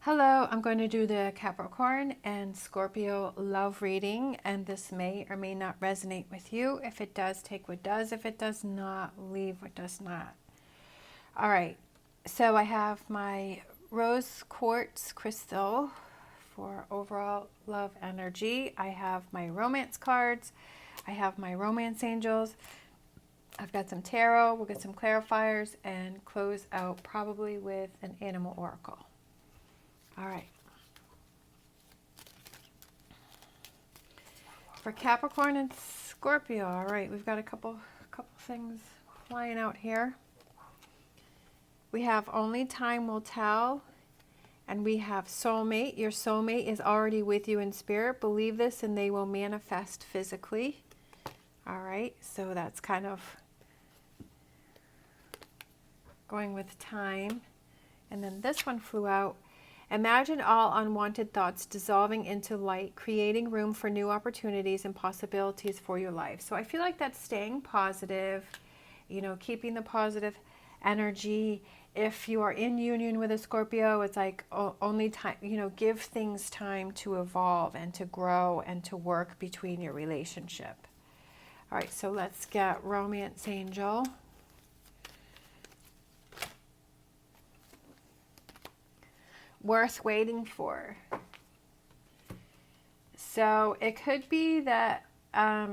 Hello, I'm going to do the Capricorn and Scorpio love reading, and this may or may not resonate with you. If it does, take what does. If it does not, leave what does not. All right, so I have my rose quartz crystal for overall love energy. I have my romance cards. I have my romance angels. I've got some tarot. We'll get some clarifiers and close out probably with an animal oracle. All right. For Capricorn and Scorpio, all right, we've got a couple things flying out here. We have only time will tell, and we have soulmate. Your soulmate is already with you in spirit. Believe this and they will manifest physically. All right, so that's kind of going with time. And then this one flew out. Imagine all unwanted thoughts dissolving into light, creating room for new opportunities and possibilities for your life. So I feel like that's staying positive, you know, keeping the positive energy. If you are in union with a Scorpio, it's like only time, you know, give things time to evolve and to grow and to work between your relationship. All right, so let's get Romance Angel. Worth waiting for. So it could be that,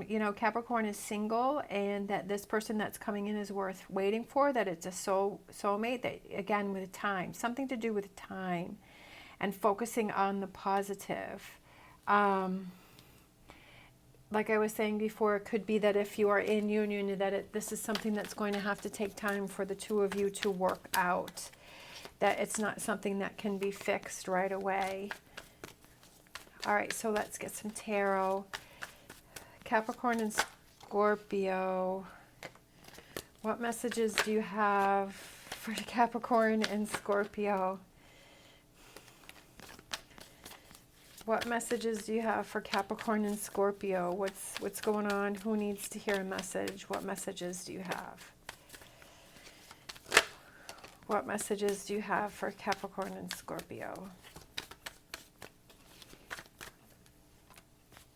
you know, Capricorn is single and that this person that's coming in is worth waiting for, that it's a soulmate, that again with time, something to do with time and focusing on the positive. Like I was saying before, it could be that if you are in union, that this is something that's going to have to take time for the two of you to work out. That it's not something that can be fixed right away. All right, so let's get some tarot. Capricorn and Scorpio. What messages do you have for Capricorn and Scorpio? What messages do you have for Capricorn and Scorpio? What's going on? Who needs to hear a message? What messages do you have? What messages do you have for Capricorn and Scorpio?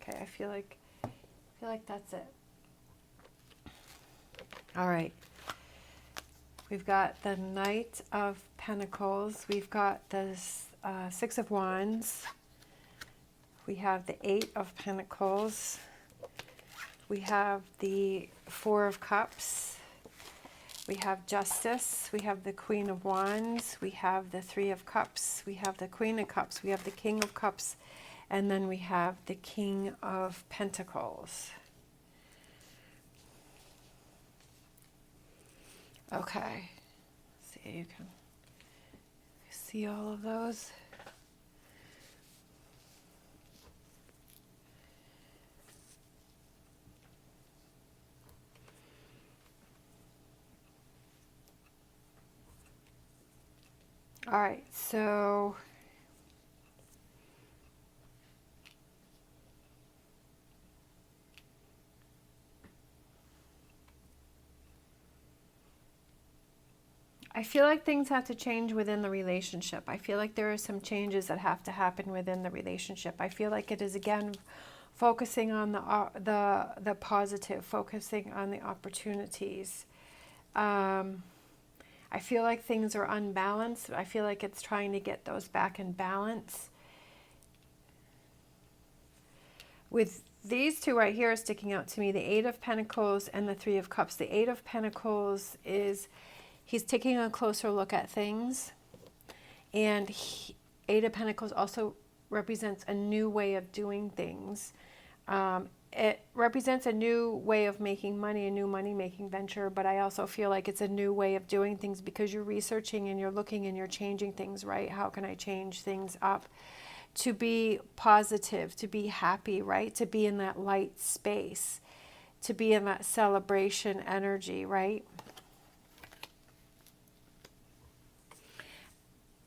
Okay, I feel like that's it. All right. We've got the Knight of Pentacles. We've got the Six of Wands. We have the Eight of Pentacles. We have the Four of Cups. We have Justice, we have the Queen of Wands, we have the Three of Cups, we have the Queen of Cups, we have the King of Cups, and then we have the King of Pentacles. Okay, let's see, you can see all of those. All right, so I feel like things have to change within the relationship. I feel like there are some changes that have to happen within the relationship. I feel like it is, again, focusing on the positive, focusing on the opportunities. I feel like things are unbalanced. I feel like it's trying to get those back in balance. With these two right here sticking out to me, the Eight of Pentacles and the Three of Cups. The Eight of Pentacles is, he's taking a closer look at things. And Eight of Pentacles also represents a new way of doing things. It represents a new way of making money, a new money-making venture, but I also feel like it's a new way of doing things because you're researching and you're looking and you're changing things, right? How can I change things up to be positive, to be happy, right? To be in that light space, to be in that celebration energy, right?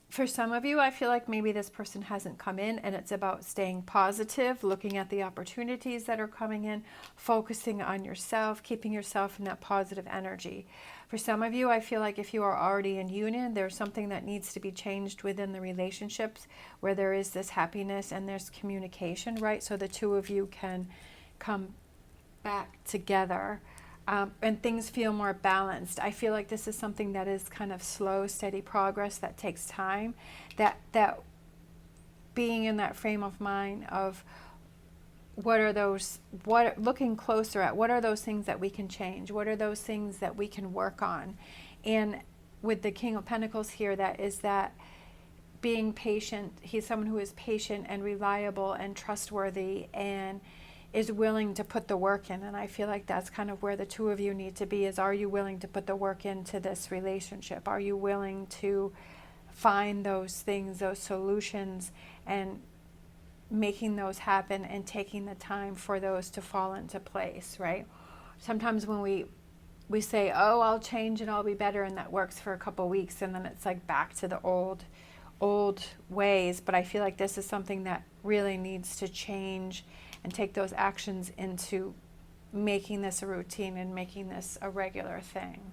For some of you, I feel like maybe this person hasn't come in, and it's about staying positive, looking at the opportunities that are coming in, focusing on yourself, keeping yourself in that positive energy. For some of you, I feel like if you are already in union, there's something that needs to be changed within the relationships where there is this happiness and there's communication, right? So the two of you can come back together. And things feel more balanced. I feel like this is something that is kind of slow, steady progress that takes time. That being in that frame of mind of looking closer at what are those things that we can change? What are those things that we can work on? And with the King of Pentacles here, that being patient. He's someone who is patient and reliable and trustworthy and is willing to put the work in. And I feel like that's kind of where the two of you need to be, is are you willing to put the work into this relationship? Are you willing to find those things, those solutions, and making those happen and taking the time for those to fall into place, right? Sometimes when we say, oh, I'll change and I'll be better, and that works for a couple weeks, and then it's like back to the old ways. But I feel like this is something that really needs to change and take those actions into making this a routine and making this a regular thing.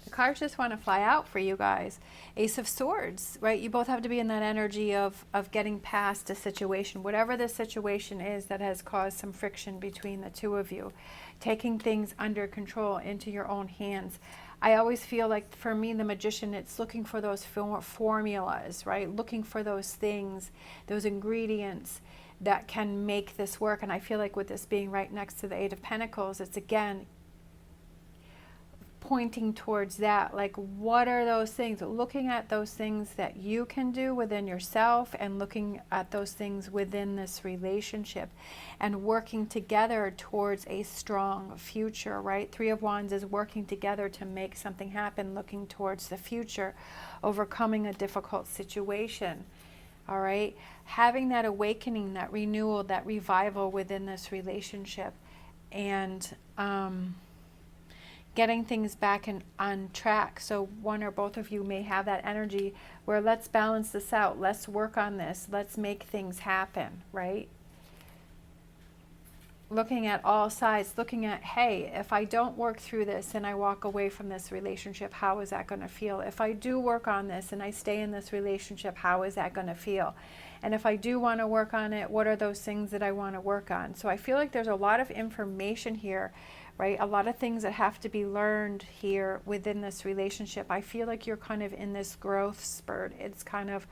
The cards just want to fly out for you guys. Ace of Swords, right? You both have to be in that energy of getting past a situation, whatever the situation is that has caused some friction between the two of you, taking things under control into your own hands. I always feel like, for me, the Magician, it's looking for those formulas, right? Looking for those things, those ingredients that can make this work. And I feel like with this being right next to the Eight of Pentacles, it's again pointing towards that, like what are those things, looking at those things that you can do within yourself and looking at those things within this relationship and working together towards a strong future, right? Three of Wands is working together to make something happen, looking towards the future, overcoming a difficult situation. All right, having that awakening, that renewal, that revival within this relationship, and getting things back on track. So one or both of you may have that energy where let's balance this out, let's work on this, let's make things happen, right? Looking at all sides, looking at, hey, if I don't work through this and I walk away from this relationship, how is that going to feel? If I do work on this and I stay in this relationship, how is that going to feel? And if I do want to work on it, what are those things that I want to work on? So I feel like there's a lot of information here, right? A lot of things that have to be learned here within this relationship. I feel like you're kind of in this growth spurt. It's kind of,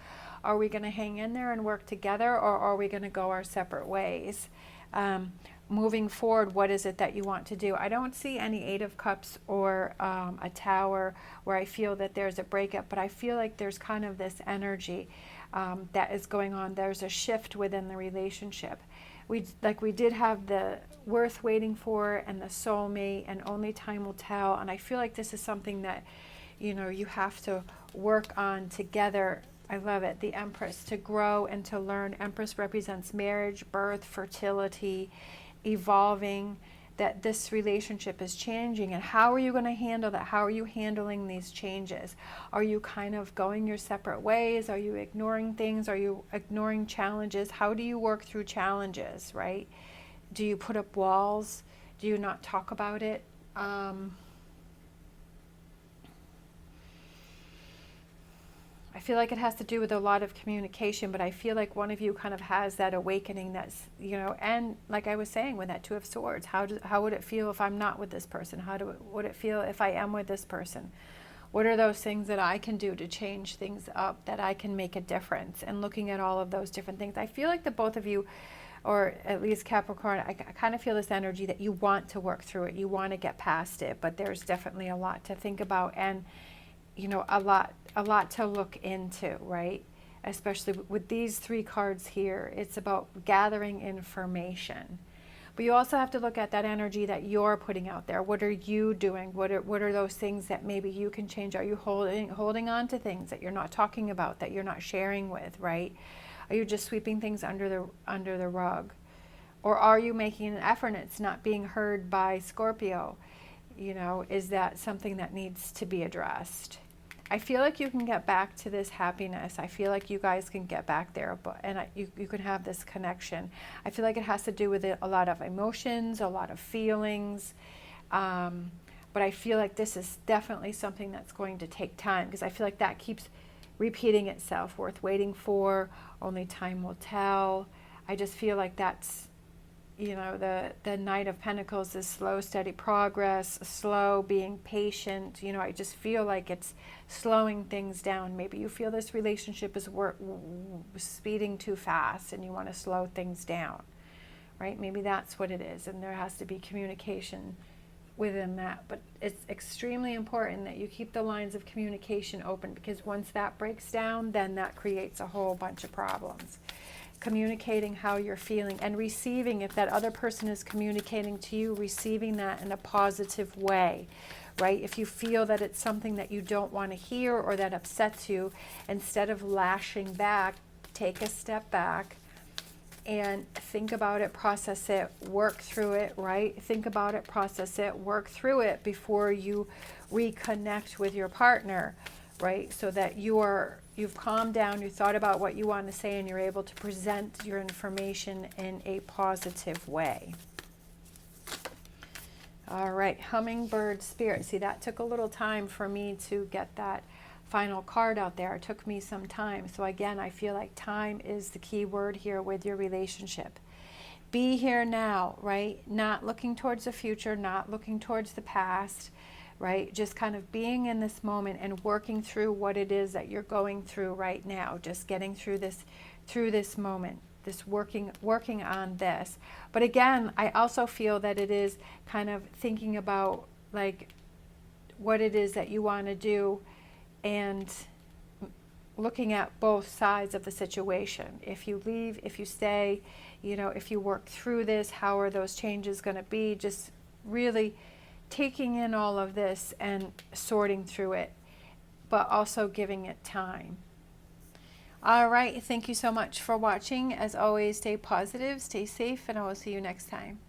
are we going to hang in there and work together, or are we going to go our separate ways? Moving forward, what is it that you want to do? I don't see any Eight of Cups or a Tower where I feel that there's a breakup, but I feel like there's kind of this energy that is going on. There's a shift within the relationship. We did have the worth waiting for and the soulmate and only time will tell. And I feel like this is something that, you know, you have to work on together. I love it. The Empress, to grow and to learn. Empress represents marriage, birth, fertility, evolving, that this relationship is changing. And how are you going to handle that? How are you handling these changes? Are you kind of going your separate ways? Are you ignoring things? Are you ignoring challenges? How do you work through challenges, right? Do you put up walls? Do you not talk about it? I feel like it has to do with a lot of communication, but I feel like one of you kind of has that awakening that's, you know, and like I was saying with that Two of Swords, how would it feel if I'm not with this person? Would it feel if I am with this person? What are those things that I can do to change things up, that I can make a difference? And looking at all of those different things, I feel like the both of you, or at least Capricorn, I kind of feel this energy that you want to work through it, you want to get past it, but there's definitely a lot to think about, and you know, a lot to look into, right? Especially with these three cards here, it's about gathering information. But you also have to look at that energy that you're putting out there. What are you doing? What are those things that maybe you can change? Are you holding on to things that you're not talking about, that you're not sharing with, right? Are you just sweeping things under the rug, Or are you making an effort and it's not being heard by Scorpio? You know, is that something that needs to be addressed? I feel like you can get back to this happiness. I feel like you guys can get back there, you can have this connection. I feel like it has to do with a lot of emotions, a lot of feelings. But I feel like this is definitely something that's going to take time, because I feel like that keeps repeating itself. Worth waiting for, only time will tell. I just feel like that's, you know, the Knight of Pentacles is slow, steady progress, slow, being patient. You know, I just feel like it's slowing things down. Maybe you feel this relationship is speeding too fast and you want to slow things down, right? Maybe that's what it is, and there has to be communication within that. But it's extremely important that you keep the lines of communication open, because once that breaks down, then that creates a whole bunch of problems. Communicating how you're feeling and receiving, if that other person is communicating to you, receiving that in a positive way, right? If you feel that it's something that you don't want to hear or that upsets you, instead of lashing back, take a step back and think about it, process it, work through it, right? Think about it, process it, work through it before you reconnect with your partner, right? So that you've calmed down, you thought about what you want to say, and you're able to present your information in a positive way. All right, Hummingbird Spirit. See, that took a little time for me to get that final card out there. It took me some time. So again, I feel like time is the key word here with your relationship. Be here now, right? Not looking towards the future, not looking towards the past, right? Just kind of being in this moment and working through what it is that you're going through right now. Just getting through this moment, this working on this. But again, I also feel that it is kind of thinking about like what it is that you want to do and looking at both sides of the situation. If you leave, if you stay, you know, if you work through this, how are those changes going to be? Just really taking in all of this and sorting through it, but also giving it time. All right, thank you so much for watching. As always, stay positive, stay safe, and I will see you next time.